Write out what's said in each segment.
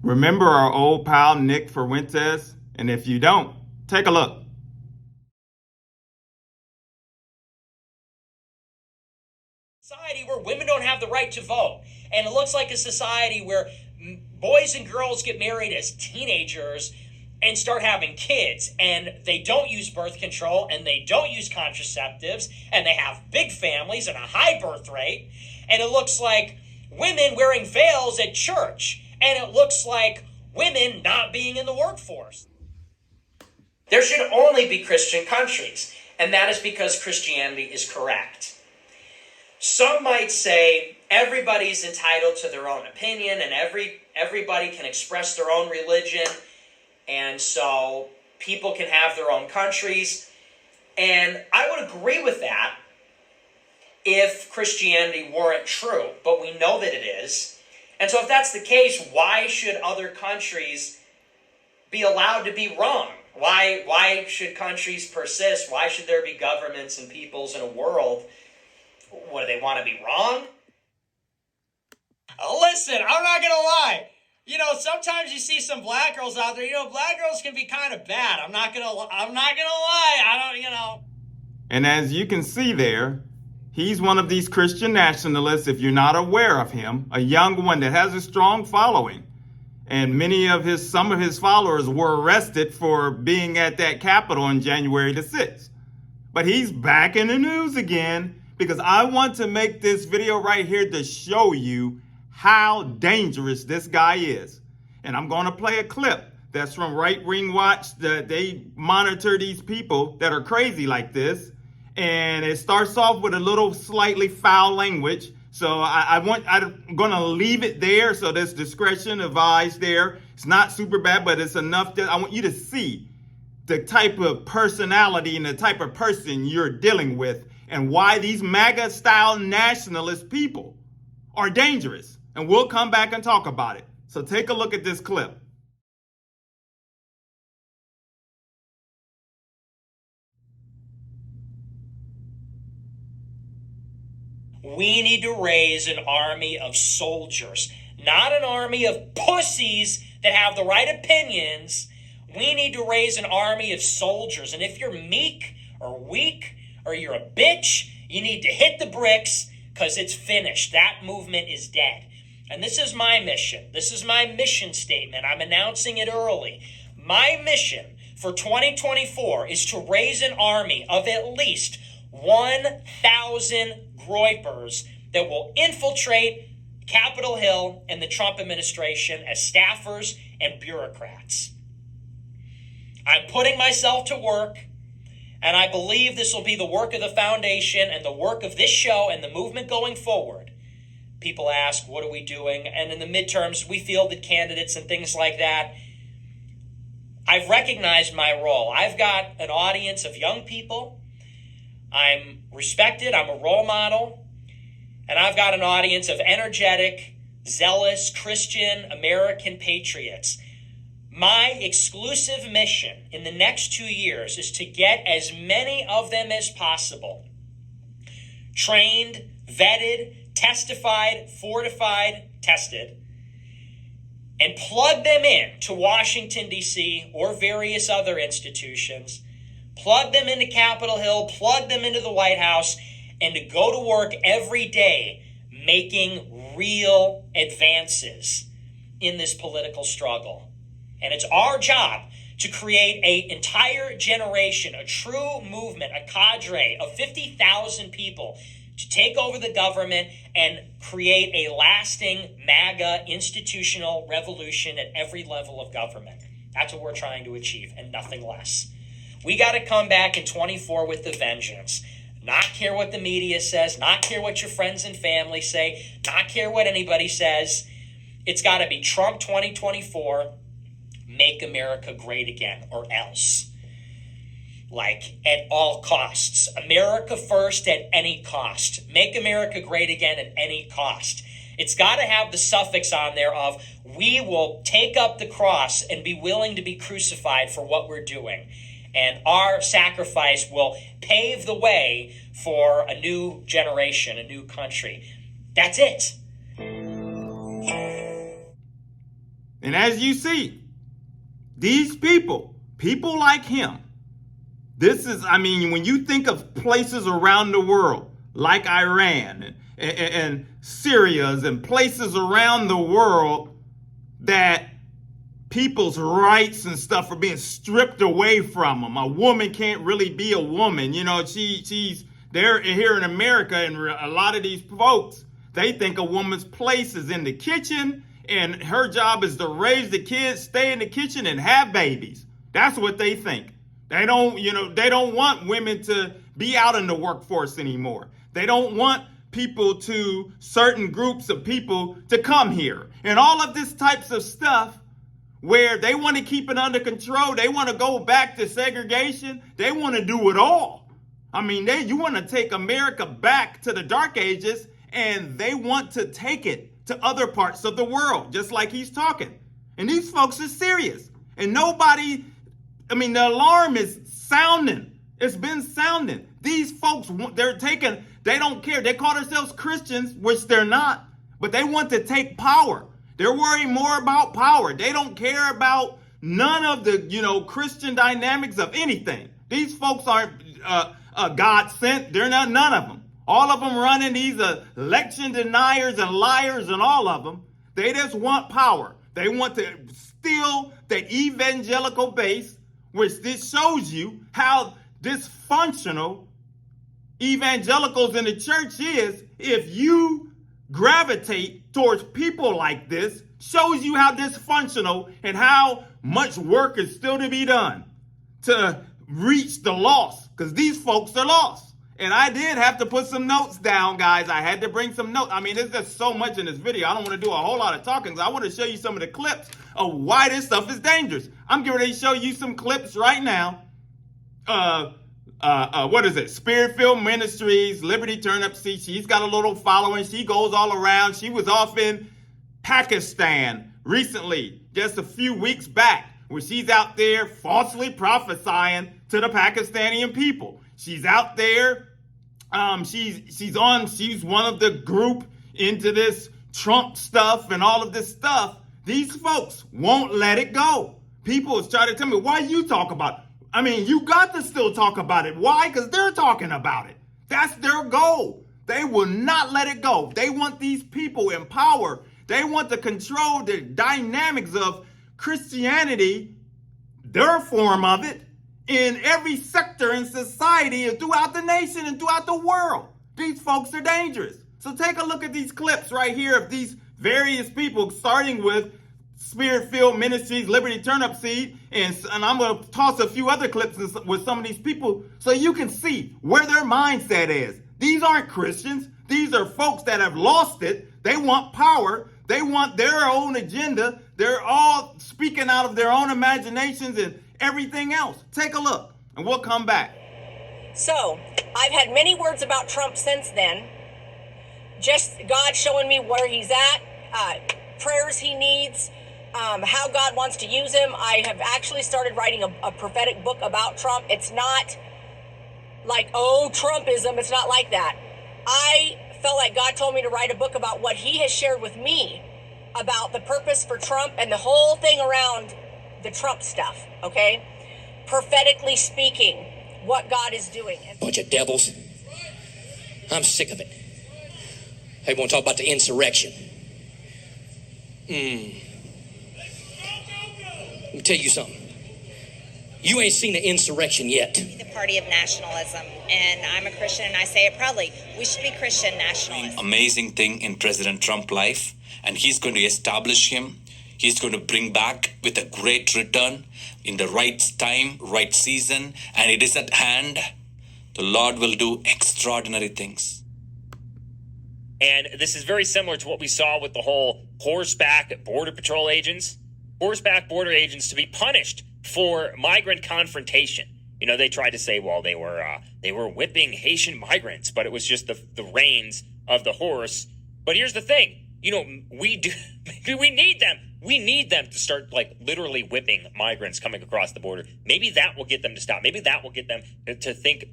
Remember our old pal Nic Fuentes? And if you don't, take a look. Society where women don't have the right to vote. And it looks like a society where boys and girls get married as teenagers and start having kids, and they don't use birth control, and they don't use contraceptives, and they have big families and a high birth rate. And it looks like women wearing veils at church. And it looks like women not being in the workforce. There should only be Christian countries, and that is because Christianity is correct. Some might say everybody's entitled to their own opinion, and everybody can express their own religion, and so people can have their own countries. And I would agree with that if Christianity weren't true, but we know that it is. And so if that's the case, why should other countries be allowed to be wrong? Why should countries persist? Why should there be governments and peoples in a world? What, do they want to be wrong? Listen, I'm not going to lie. Sometimes you see some black girls out there. Black girls can be kind of bad. I'm not going to lie. And as you can see there, he's one of these Christian nationalists, if you're not aware of him, a young one that has a strong following. And some of his followers were arrested for being at that Capitol on January the 6th. But he's back in the news again because I want to make this video right here to show you how dangerous this guy is. And I'm going to play a clip that's from Right Wing Watch. That they monitor these people that are crazy like this. And it starts off with a little slightly foul language. So I'm going to leave it there. So there's discretion advised there. It's not super bad, but it's enough that I want you to see the type of personality and the type of person you're dealing with and why these MAGA style nationalist people are dangerous. And we'll come back and talk about it. So take a look at this clip. We need to raise an army of soldiers, not an army of pussies that have the right opinions. We need to raise an army of soldiers. And if you're meek or weak or you're a bitch, you need to hit the bricks because it's finished. That movement is dead. And this is my mission. This is my mission statement. I'm announcing it early. My mission for 2024 is to raise an army of at least 1,000 groypers that will infiltrate Capitol Hill and the Trump administration as staffers and bureaucrats. I'm putting myself to work, and I believe this will be the work of the foundation and the work of this show and the movement going forward. People ask, what are we doing? And in the midterms, we fielded candidates and things like that. I've recognized my role. I've got an audience of young people. I'm respected. I'm a role model. And I've got an audience of energetic, zealous, Christian, American patriots. My exclusive mission in the next 2 years is to get as many of them as possible trained, vetted, testified, fortified, tested, and plug them in to Washington, D.C. or various other institutions, plug them into Capitol Hill, plug them into the White House, and to go to work every day making real advances in this political struggle. And it's our job to create an entire generation, a true movement, a cadre of 50,000 people to take over the government and create a lasting MAGA institutional revolution at every level of government. That's what we're trying to achieve, and nothing less. We got to come back in 24 with the vengeance. Not care what the media says, not care what your friends and family say, not care what anybody says. It's got to be Trump 2024, make America great again, or else. Like, at all costs. America first at any cost. Make America great again at any cost. It's got to have the suffix on there of, we will take up the cross and be willing to be crucified for what we're doing. And our sacrifice will pave the way for a new generation, a new country. That's it. And as you see, these people like him, this is, I mean, when you think of places around the world, like Iran and Syria's and places around the world that people's rights and stuff are being stripped away from them. A woman can't really be a woman. You know, she's there here in America, and a lot of these folks, they think a woman's place is in the kitchen and her job is to raise the kids, stay in the kitchen and have babies. That's what they think. They don't want women to be out in the workforce anymore. They don't want certain groups of people to come here. And all of this types of stuff where they want to keep it under control. They want to go back to segregation. They want to do it all. I mean, you want to take America back to the Dark Ages, and they want to take it to other parts of the world, just like he's talking. And these folks are serious. And the alarm is sounding. It's been sounding. These folks, they don't care. They call themselves Christians, which they're not, but they want to take power. They're worried more about power. They don't care about none of the, Christian dynamics of anything. These folks aren't God sent. They're not, none of them. All of them running these election deniers and liars and all of them. They just want power. They want to steal the evangelical base, which this shows you how dysfunctional evangelicals in the church is. If you gravitate towards people like this, shows you how dysfunctional and how much work is still to be done to reach the lost, because these folks are lost. And I did have to put some notes down, guys. I had to bring some notes. I mean, there's just so much in this video. I don't want to do a whole lot of talking, because I want to show you some of the clips of why this stuff is dangerous. I'm getting ready to show you some clips right now. What is it? Spirit-filled Ministries, Liberty Turnip Seed. She's got a little following. She goes all around. She was off in Pakistan recently, just a few weeks back, where she's out there falsely prophesying to the Pakistani people. She's out there. She's one of the group into this Trump stuff and all of this stuff. These folks won't let it go. People is trying to tell me, why you talk about it? I mean, you got to still talk about it. Why? Because they're talking about it. That's their goal. They will not let it go. They want these people in power. They want to control the dynamics of Christianity, their form of it, in every sector in society and throughout the nation and throughout the world. These folks are dangerous. So take a look at these clips right here of these various people, starting with Spirit-filled Ministries, Liberty Turnip Seed, and I'm going to toss a few other clips with some of these people so you can see where their mindset is. These aren't Christians. These are folks that have lost it. They want power. They want their own agenda. They're all speaking out of their own imaginations and everything else. Take a look, and we'll come back. So, I've had many words about Trump since then. Just God showing me where he's at, prayers he needs, how God wants to use him. I have actually started writing a prophetic book about Trump. It's not like, oh, Trumpism. It's not like that. I felt like God told me to write a book about what he has shared with me about the purpose for Trump and the whole thing around the Trump stuff, okay? Prophetically speaking, what God is doing. Bunch of devils. I'm sick of it. They won't talk about the insurrection. Let me tell you something. You ain't seen the insurrection yet. The party of nationalism, and I'm a Christian, and I say it proudly. We should be Christian nationalists. Amazing thing in President Trump's life, and he's going to establish him. He's going to bring back with a great return in the right time, right season, and it is at hand. The Lord will do extraordinary things. And this is very similar to what we saw with the whole horseback border patrol agents. Horseback border agents to be punished for migrant confrontation. You know, they tried to say, well, they were whipping Haitian migrants, but it was just the reins of the horse. But here's the thing. You know, we need them. We need them to start, like, literally whipping migrants coming across the border. Maybe that will get them to stop. Maybe that will get them to think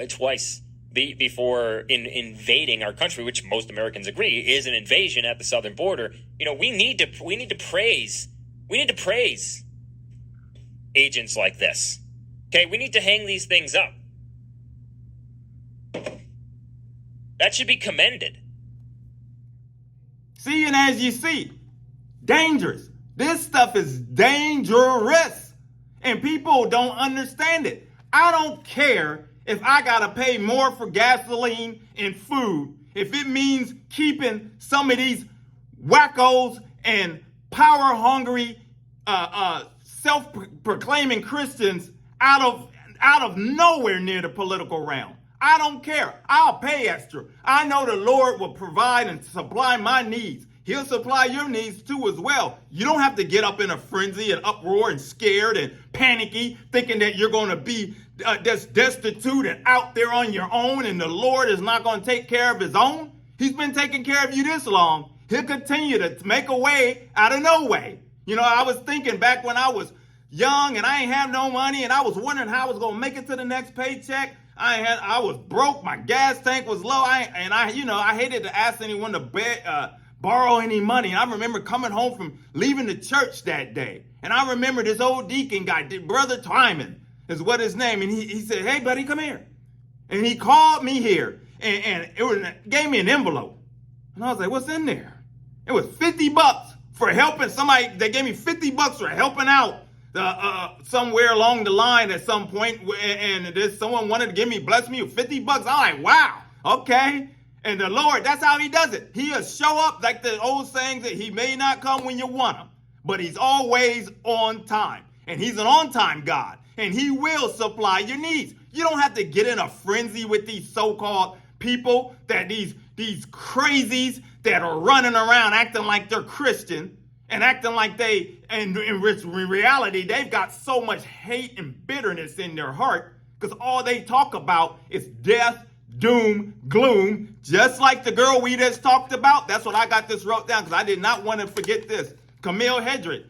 twice before invading our country, which most Americans agree is an invasion at the southern border. You know, we need to praise We need to praise agents like this. Okay, we need to hang these things up. That should be commended. See, and as you see, dangerous. This stuff is dangerous. And people don't understand it. I don't care if I gotta pay more for gasoline and food, if it means keeping some of these wackos and power-hungry, self-proclaiming Christians out of nowhere near the political realm. I don't care. I'll pay extra. I know the Lord will provide and supply my needs. He'll supply your needs too as well. You don't have to get up in a frenzy and uproar and scared and panicky, thinking that you're going to be just destitute and out there on your own and the Lord is not going to take care of his own. He's been taking care of you this long. He'll continue to make a way out of no way. You know, I was thinking back when I was young and I ain't have no money and I was wondering how I was going to make it to the next paycheck. I was broke. My gas tank was low. I hated to ask anyone to borrow any money. And I remember coming home from leaving the church that day. And I remember this old deacon guy, Brother Twyman is what his name. And he said, "Hey, buddy, come here." And he called me here and gave me an envelope. And I was like, "What's in there?" It was $50 for helping somebody. They gave me $50 for helping out somewhere along the line at some point. And someone wanted to bless me with $50. I'm like, wow, okay. And the Lord, that's how he does it. He'll show up like the old saying that he may not come when you want him, but he's always on time. And he's an on-time God. And he will supply your needs. You don't have to get in a frenzy with these so-called people, that these crazies that are running around acting like they're Christian and acting like in reality, they've got so much hate and bitterness in their heart because all they talk about is death, doom, gloom, just like the girl we just talked about. That's what I got this wrote down because I did not want to forget this. Camille Hedrick,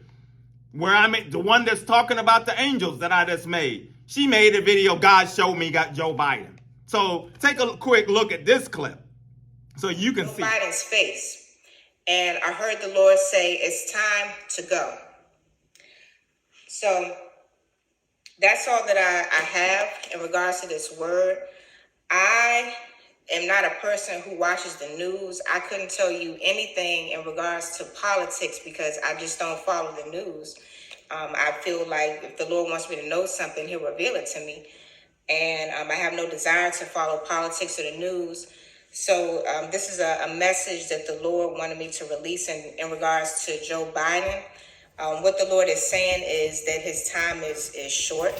where I made the one that's talking about the angels that I just made. She made a video, God Showed Me, got Joe Biden. So take a quick look at this clip so you can see Biden's face. And I heard the Lord say, it's time to go. So that's all that I have in regards to this word. I am not a person who watches the news. I couldn't tell you anything in regards to politics because I just don't follow the news. I feel like if the Lord wants me to know something, he'll reveal it to me. And I have no desire to follow politics or the news. So this is a message that the Lord wanted me to release in regards to Joe Biden. What the Lord is saying is that his time is short.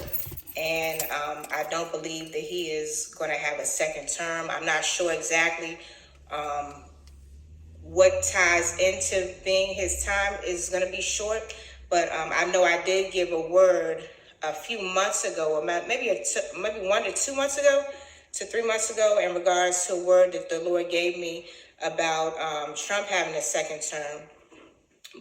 And I don't believe that he is going to have a second term. I'm not sure exactly what ties into being his time is going to be short. But I know I did give a word a few months ago, or maybe 1 to 2 months ago, to 3 months ago, in regards to a word that the Lord gave me about Trump having a second term.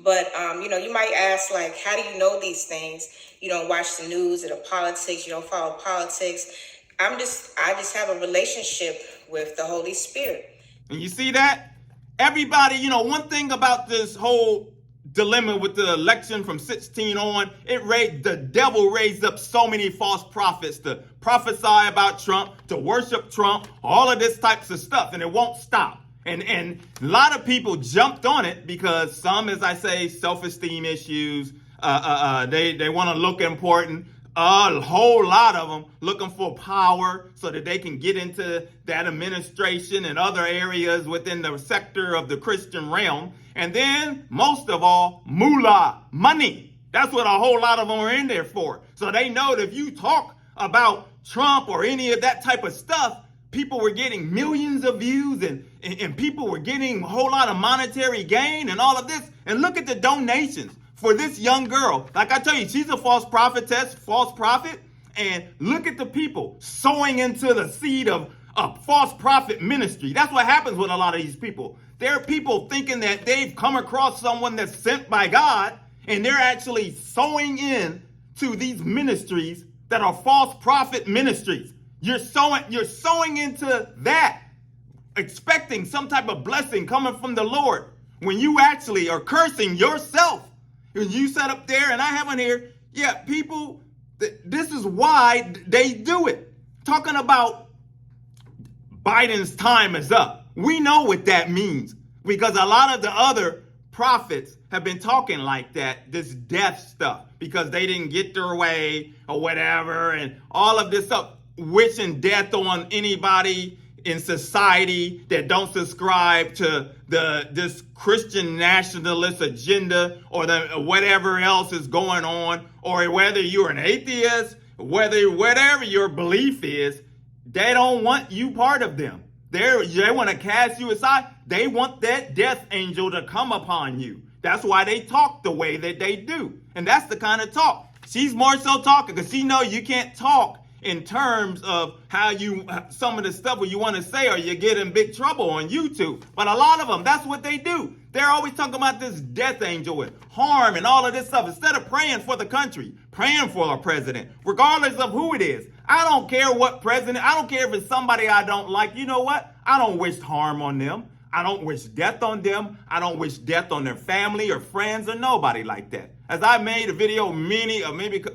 But, you might ask, like, how do you know these things? You don't watch the news or the politics. You don't follow politics. I just have a relationship with the Holy Spirit. And you see that? Everybody, one thing about this whole dilemma with the election from 16 on, the devil raised up so many false prophets to prophesy about Trump, to worship Trump, all of this types of stuff, and it won't stop. And a lot of people jumped on it because some, as I say, self-esteem issues, they want to look important. A whole lot of them looking for power so that they can get into that administration and other areas within the sector of the Christian realm. And then, most of all, moolah, money. That's what a whole lot of them are in there for. So they know that if you talk about Trump or any of that type of stuff, people were getting millions of views and people were getting a whole lot of monetary gain and all of this. And look at the donations for this young girl. Like I tell you, she's a false prophetess, false prophet. And look at the people sowing into the seed of a false prophet ministry. That's what happens with a lot of these people. There are people thinking that they've come across someone that's sent by God, and they're actually sowing in to these ministries that are false prophet ministries. You're sowing into that, expecting some type of blessing coming from the Lord when you actually are cursing yourself. You sat up there and I have on here, yeah, people, this is why they do it. Talking about Biden's time is up. We know what that means because a lot of the other prophets have been talking like that, this death stuff, because they didn't get their way or whatever, and all of this stuff, wishing death on anybody in society that don't subscribe to this Christian nationalist agenda or whatever else is going on, or whether you're an atheist, whatever your belief is, they don't want you part of them. They want to cast you aside. They want that death angel to come upon you. That's why they talk the way that they do. And that's the kind of talk. She's more so talking because she knows you can't talk in terms of how some of the stuff what you want to say, or you get in big trouble on YouTube. But a lot of them, that's what they do. They're always talking about this death angel and harm and all of this stuff instead of praying for the country, praying for our president, regardless of who it is. I don't care what president. I don't care if it's somebody I don't like. You know what? I don't wish harm on them. I don't wish death on them. I don't wish death on their family or friends or nobody like that. As I made a video maybe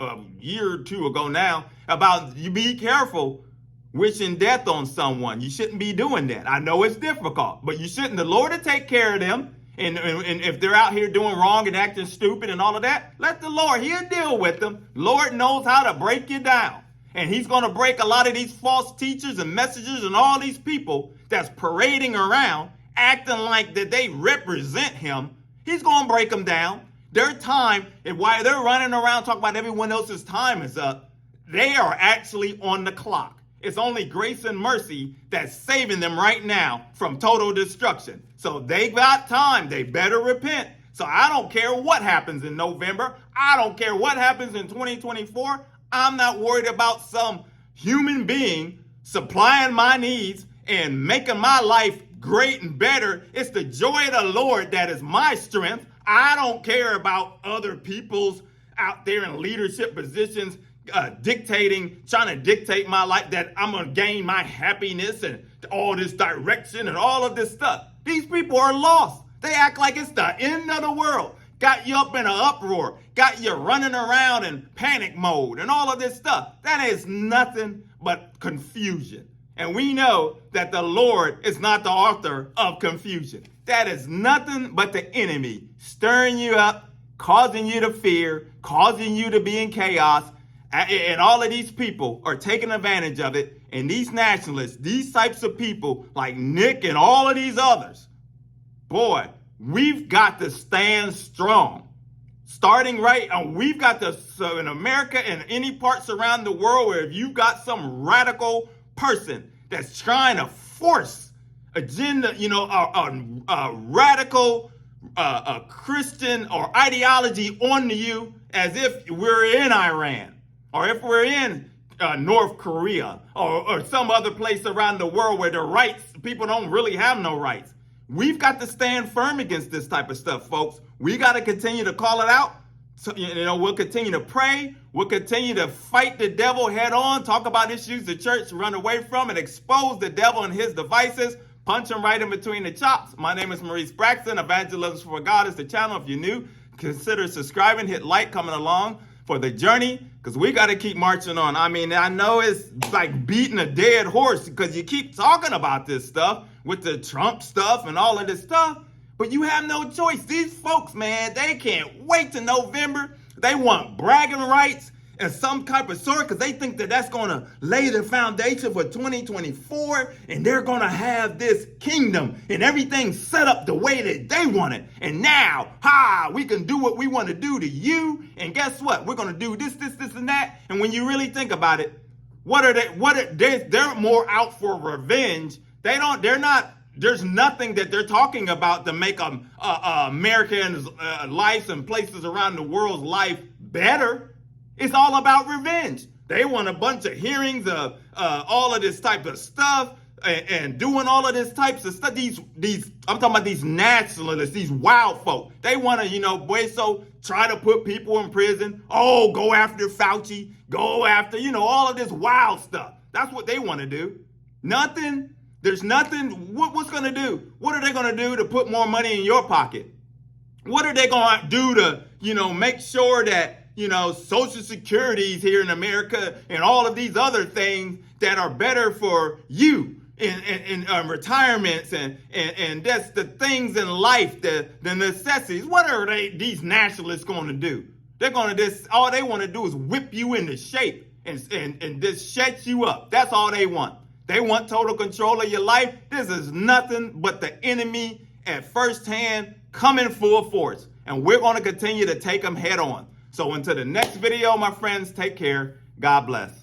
a year or two ago now about you be careful wishing death on someone. You shouldn't be doing that. I know it's difficult, but you shouldn't. The Lord will take care of them. And if they're out here doing wrong and acting stupid and all of that, let the Lord, he'll deal with them. Lord knows how to break you down. And he's going to break a lot of these false teachers and messengers and all these people that's parading around acting like that they represent him. He's going to break them down. Their time, and while they're running around talking about everyone else's time is up, they are actually on the clock. It's only grace and mercy that's saving them right now from total destruction. So they got time. They better repent. So I don't care what happens in November. I don't care what happens in 2024. I'm not worried about some human being supplying my needs and making my life great and better. It's the joy of the Lord that is my strength. I don't care about other people's out there in leadership positions trying to dictate my life, that I'm going to gain my happiness and all this direction and all of this stuff. These people are lost. They act like it's the end of the world. Got you up in an uproar, got you running around in panic mode and all of this stuff. That is nothing but confusion. And we know that the Lord is not the author of confusion. That is nothing but the enemy stirring you up, causing you to fear, causing you to be in chaos. And all of these people are taking advantage of it. And these nationalists, these types of people like Nick and all of these others, boy, we've got to stand strong. Starting right, we've got to, so in America and any parts around the world where if you've got some radical person that's trying to force agenda, a radical Christian or ideology onto you, as if we're in Iran or if we're in North Korea or some other place around the world where the rights, people don't really have no rights. We've got to stand firm against this type of stuff, folks. We got to continue to call it out. So, we'll continue to pray. We'll continue to fight the devil head on, talk about issues the church run away from, and expose the devil and his devices, punch him right in between the chops. My name is Maurice Braxton. EvangelismforGod is the channel. If you're new, consider subscribing, hit like, coming along for the journey, because we got to keep marching on. I mean, I know it's like beating a dead horse because you keep talking about this stuff with the Trump stuff and all of this stuff, but you have no choice. These folks, man, they can't wait to November. They want bragging rights and some type of sort because they think that that's going to lay the foundation for 2024, and they're going to have this kingdom and everything set up the way that they want it. And now, we can do what we want to do to you. And guess what? We're going to do this, and that. And when you really think about it, they're more out for revenge. There's nothing that they're talking about to make Americans' lives and places around the world's life better. It's all about revenge. They want a bunch of hearings of all of this type of stuff and doing all of this types of stuff. I'm talking about these nationalists, these wild folk. They want to, try to put people in prison. Oh, go after Fauci. Go after, all of this wild stuff. That's what they want to do. Nothing. There's nothing. What's going to do? What are they going to do to put more money in your pocket? What are they going to do to, make sure that, Social Security's here in America and all of these other things that are better for you in retirements and that's the things in life, the necessities. What are these nationalists going to do? They're going to all they want to do is whip you into shape and just shut you up. That's all they want. They want total control of your life. This is nothing but the enemy at first hand coming full force. And we're going to continue to take them head on. So until the next video, my friends, take care. God bless.